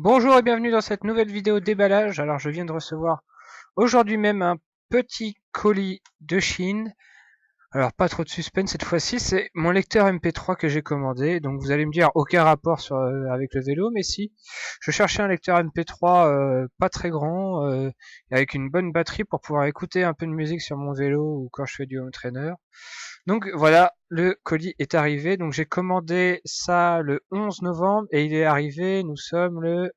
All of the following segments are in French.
Bonjour et bienvenue dans cette nouvelle vidéo déballage. Alors je viens de recevoir aujourd'hui même un petit colis de Chine. Alors pas trop de suspense cette fois-ci, c'est mon lecteur MP3 que j'ai commandé. Donc vous allez me dire aucun rapport avec le vélo, mais si. Je cherchais un lecteur MP3 pas très grand, avec une bonne batterie pour pouvoir écouter un peu de musique sur mon vélo ou quand je fais du home trainer. Donc voilà, le colis est arrivé. Donc j'ai commandé ça le 11 novembre et il est arrivé, nous sommes le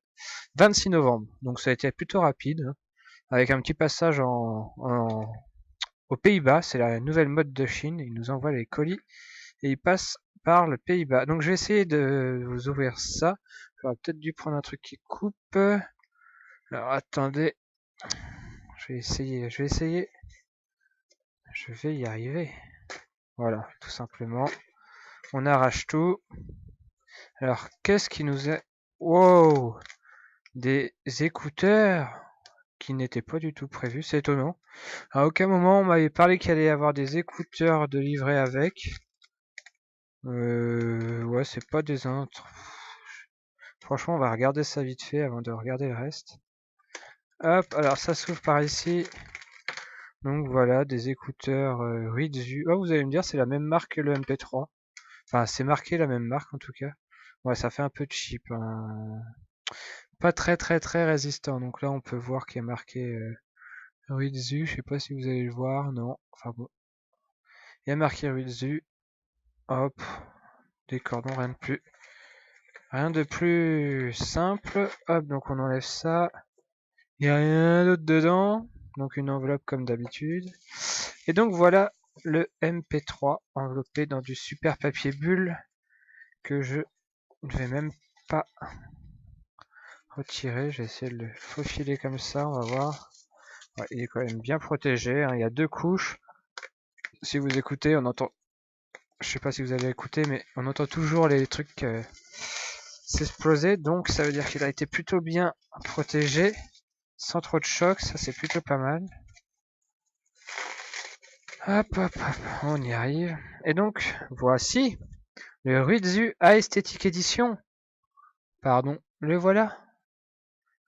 26 novembre. Donc ça a été plutôt rapide, hein, avec un petit passage aux Pays-Bas. C'est la nouvelle mode de Chine. Ils nous envoient les colis et ils passent par le Pays-Bas. Donc je vais essayer de vous ouvrir ça. J'aurais peut-être dû prendre un truc qui coupe. Alors attendez, je vais y arriver. Voilà, tout simplement. On arrache tout. Alors qu'est-ce qui nous est... Wow! Des écouteurs qui n'étaient pas du tout prévus, c'est étonnant. À aucun moment on m'avait parlé qu'il allait y avoir des écouteurs de livret avec. Ouais, c'est pas des intres. Franchement, on va regarder ça vite fait avant de regarder le reste. Hop, alors ça s'ouvre par ici. Donc voilà, des écouteurs Ridzu. Oh, vous allez me dire, c'est la même marque que le MP3. Enfin, c'est marqué la même marque en tout cas. Ouais, ça fait un peu cheap, hein. Pas très résistant. Donc là, on peut voir qu'il y a marqué Ridzu. Je sais pas si vous allez le voir. Non. Enfin bon. Il y a marqué Ridzu. Hop. Des cordons, rien de plus simple. Hop, donc on enlève ça. Il n'y a rien d'autre dedans. Donc une enveloppe comme d'habitude. Et donc voilà le MP3 enveloppé dans du super papier bulle que je ne vais même pas retirer. J'ai essayé de le faufiler comme ça, on va voir. Ouais, il est quand même bien protégé, hein. Il y a deux couches. Si vous écoutez, on entend... Je sais pas si vous avez écouté, mais on entend toujours les trucs s'exploser. Donc ça veut dire qu'il a été plutôt bien protégé, sans trop de choc. Ça c'est plutôt pas mal. Hop, on y arrive. Et donc, voici le Ridzu Aesthetic Edition. Pardon, le voilà.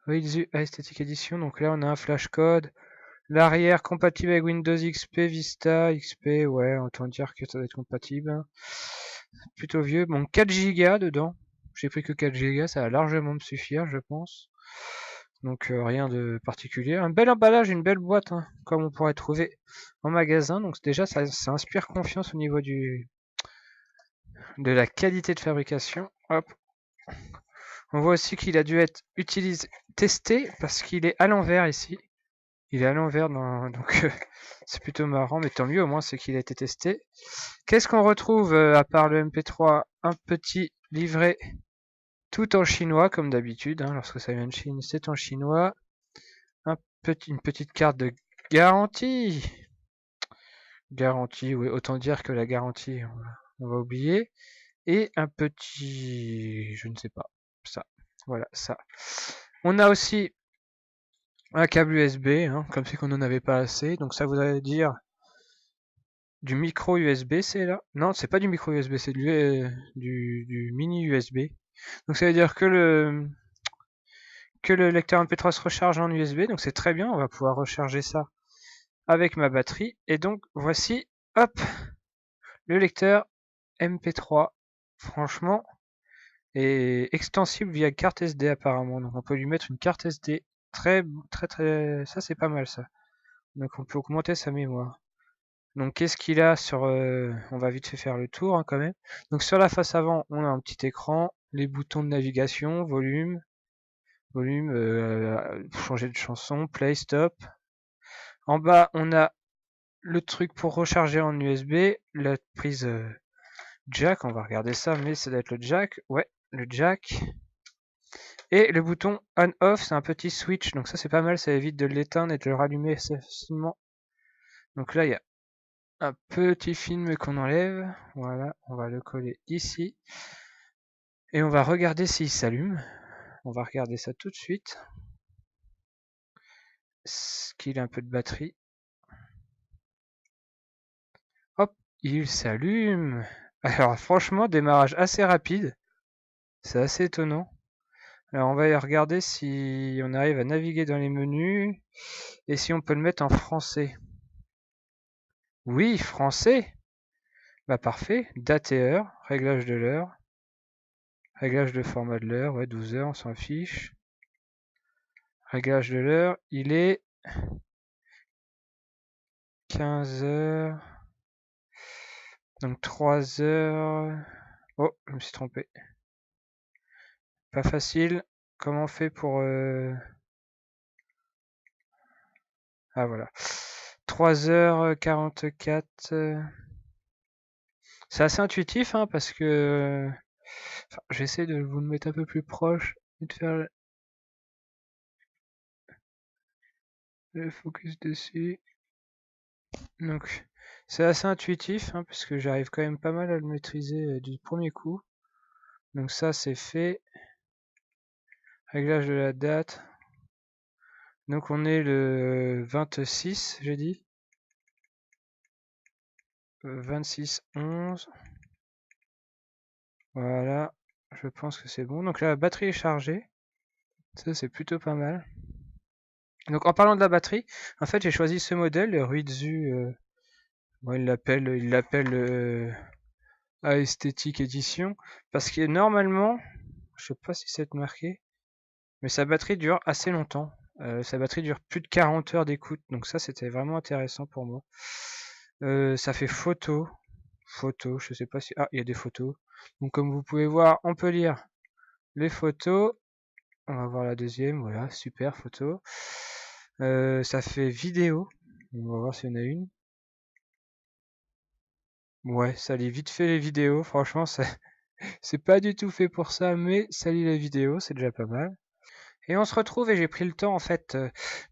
Ridzu Aesthetic Edition. Donc là, on a un flash code. L'arrière compatible avec Windows XP, Vista, XP. Ouais, autant dire que ça doit être compatible. Plutôt vieux. Bon, 4 Go dedans. J'ai pris que 4 Go. Ça va largement me suffire, je pense. Donc rien de particulier. Un bel emballage, une belle boîte, hein, comme on pourrait trouver en magasin. Donc déjà, ça inspire confiance au niveau de la qualité de fabrication. Hop. On voit aussi qu'il a dû être testé parce qu'il est à l'envers ici. Il est à l'envers, donc c'est plutôt marrant, mais tant mieux, au moins c'est qu'il a été testé. Qu'est-ce qu'on retrouve à part le MP3? Un petit livret tout en chinois, comme d'habitude, hein, lorsque ça vient de Chine, c'est en chinois. Une petite carte de garantie. Garantie, oui, autant dire que la garantie, on va oublier. Et un petit... je ne sais pas, ça. Voilà, ça. On a aussi un câble USB, hein, comme si on n'en avait pas assez. Donc ça voudrait dire du micro USB, c'est là. Non, c'est pas du micro USB, c'est du mini USB. Donc ça veut dire que le lecteur MP3 se recharge en USB. Donc c'est très bien, on va pouvoir recharger ça avec ma batterie. Et donc voici, hop, le lecteur MP3. Franchement, est extensible via carte SD apparemment. Donc on peut lui mettre une carte SD. Ça c'est pas mal ça. Donc on peut augmenter sa mémoire. Donc qu'est-ce qu'il a sur... on va vite fait faire le tour, hein, quand même. Donc sur la face avant, on a un petit écran, les boutons de navigation, volume, changer de chanson, play, stop. En bas, on a le truc pour recharger en USB, la prise jack, on va regarder ça, mais ça doit être le jack. Ouais, le jack. Et le bouton on-off, c'est un petit switch, donc ça c'est pas mal, ça évite de l'éteindre et de le rallumer assez facilement. Donc là, il y a un petit film qu'on enlève. Voilà, on va le coller ici. Et on va regarder s'il s'allume. On va regarder ça tout de suite. Qu'il a un peu de batterie. Hop, il s'allume. Alors franchement, démarrage assez rapide. C'est assez étonnant. Alors on va y regarder si on arrive à naviguer dans les menus et si on peut le mettre en français. Oui, français. Bah parfait. Date et heure, réglage de l'heure, réglage de format de l'heure, ouais 12 heures, on s'en fiche. Réglage de l'heure, il est 15 heures. Donc 3 heures. Oh, je me suis trompé. Pas facile. Comment on fait pour... Ah voilà. 3h44. C'est assez intuitif hein, parce que... Enfin, j'essaie de vous le mettre un peu plus proche et de faire le focus dessus. Donc c'est assez intuitif hein, parce que j'arrive quand même pas mal à le maîtriser du premier coup. Donc ça c'est fait. Réglage de la date. Donc on est le 26, j'ai dit. 26-11. Voilà, je pense que c'est bon. Donc là, la batterie est chargée. Ça, c'est plutôt pas mal. Donc en parlant de la batterie, en fait, j'ai choisi ce modèle, le Ruizu. Bon, il l'appelle Aesthetic Edition. Parce que normalement, je sais pas si c'est marqué, mais sa batterie dure assez longtemps. Sa batterie dure plus de 40 heures d'écoute. Donc ça, c'était vraiment intéressant pour moi. Ça fait photo. Photo, je sais pas si... Ah, il y a des photos. Donc comme vous pouvez voir, on peut lire les photos. On va voir la deuxième, voilà, super photo. Ça fait vidéo. On va voir s'il y en a une. Ouais, ça lit vite fait les vidéos. Franchement, c'est pas du tout fait pour ça, mais ça lit les vidéos, c'est déjà pas mal. Et on se retrouve et j'ai pris le temps en fait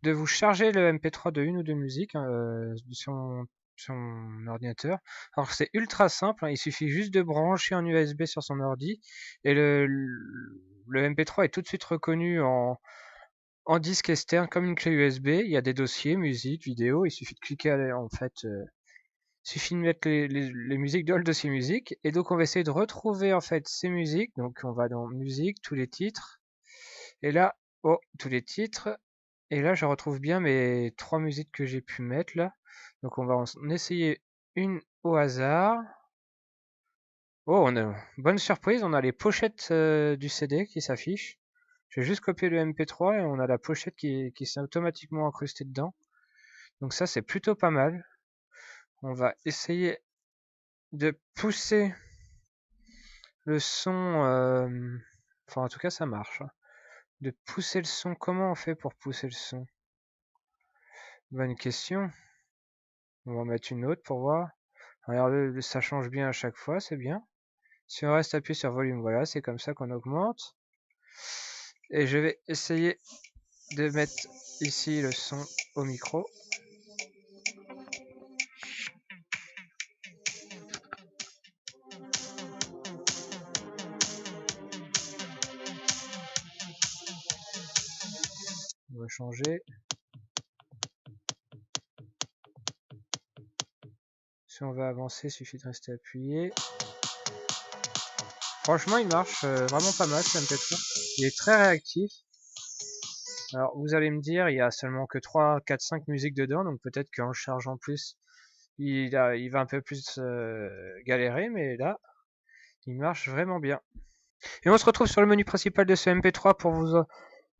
de vous charger le MP3 de une ou deux musiques hein, sur mon ordinateur. Alors c'est ultra simple, hein, il suffit juste de brancher un USB sur son ordi et le MP3 est tout de suite reconnu en disque externe comme une clé USB. Il y a des dossiers, musique, vidéo, il suffit de cliquer en fait. Il suffit de mettre les musiques dans le dossier musique et donc on va essayer de retrouver en fait ces musiques. Donc on va dans musique, tous les titres. Et là, oh, tous les titres. Et là, je retrouve bien mes 3 musiques que j'ai pu mettre là. Donc on va en essayer une au hasard. Oh, on a bonne surprise, on a les pochettes du CD qui s'affichent. J'ai juste copié le MP3 et on a la pochette qui s'est automatiquement incrustée dedans. Donc ça, c'est plutôt pas mal. On va essayer de pousser le son. Enfin, en tout cas, ça marche. De pousser le son. Comment on fait pour pousser le son? Bonne question. On va en mettre une autre pour voir. Alors, ça change bien à chaque fois, c'est bien. Si on reste appuyé sur volume, voilà, c'est comme ça qu'on augmente. Et je vais essayer de mettre ici le son au micro. On va changer. Si on veut avancer, il suffit de rester appuyé. Franchement, il marche vraiment pas mal ce MP3. Il est très réactif. Alors, vous allez me dire, il y a seulement que 3, 4, 5 musiques dedans, donc peut-être qu'en chargeant plus, il va un peu plus galérer, mais là, il marche vraiment bien. Et on se retrouve sur le menu principal de ce MP3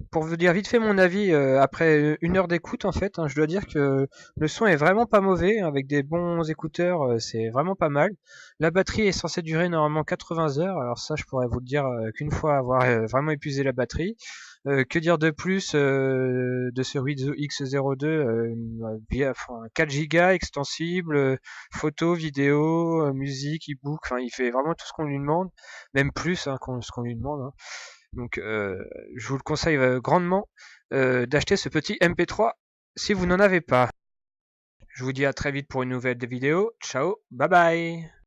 pour vous dire vite fait mon avis après une heure d'écoute en fait. Hein, je dois dire que le son est vraiment pas mauvais, hein, avec des bons écouteurs, c'est vraiment pas mal. La batterie est censée durer normalement 80 heures, alors ça je pourrais vous le dire qu'une fois avoir vraiment épuisé la batterie. Que dire de plus de ce Ruizu X02 via 4 Go extensible, photos, vidéos, musique, e-book, enfin il fait vraiment tout ce qu'on lui demande, même plus hein, ce qu'on lui demande. Hein. Donc je vous le conseille grandement d'acheter ce petit MP3 si vous n'en avez pas. Je vous dis à très vite pour une nouvelle vidéo. Ciao, bye bye.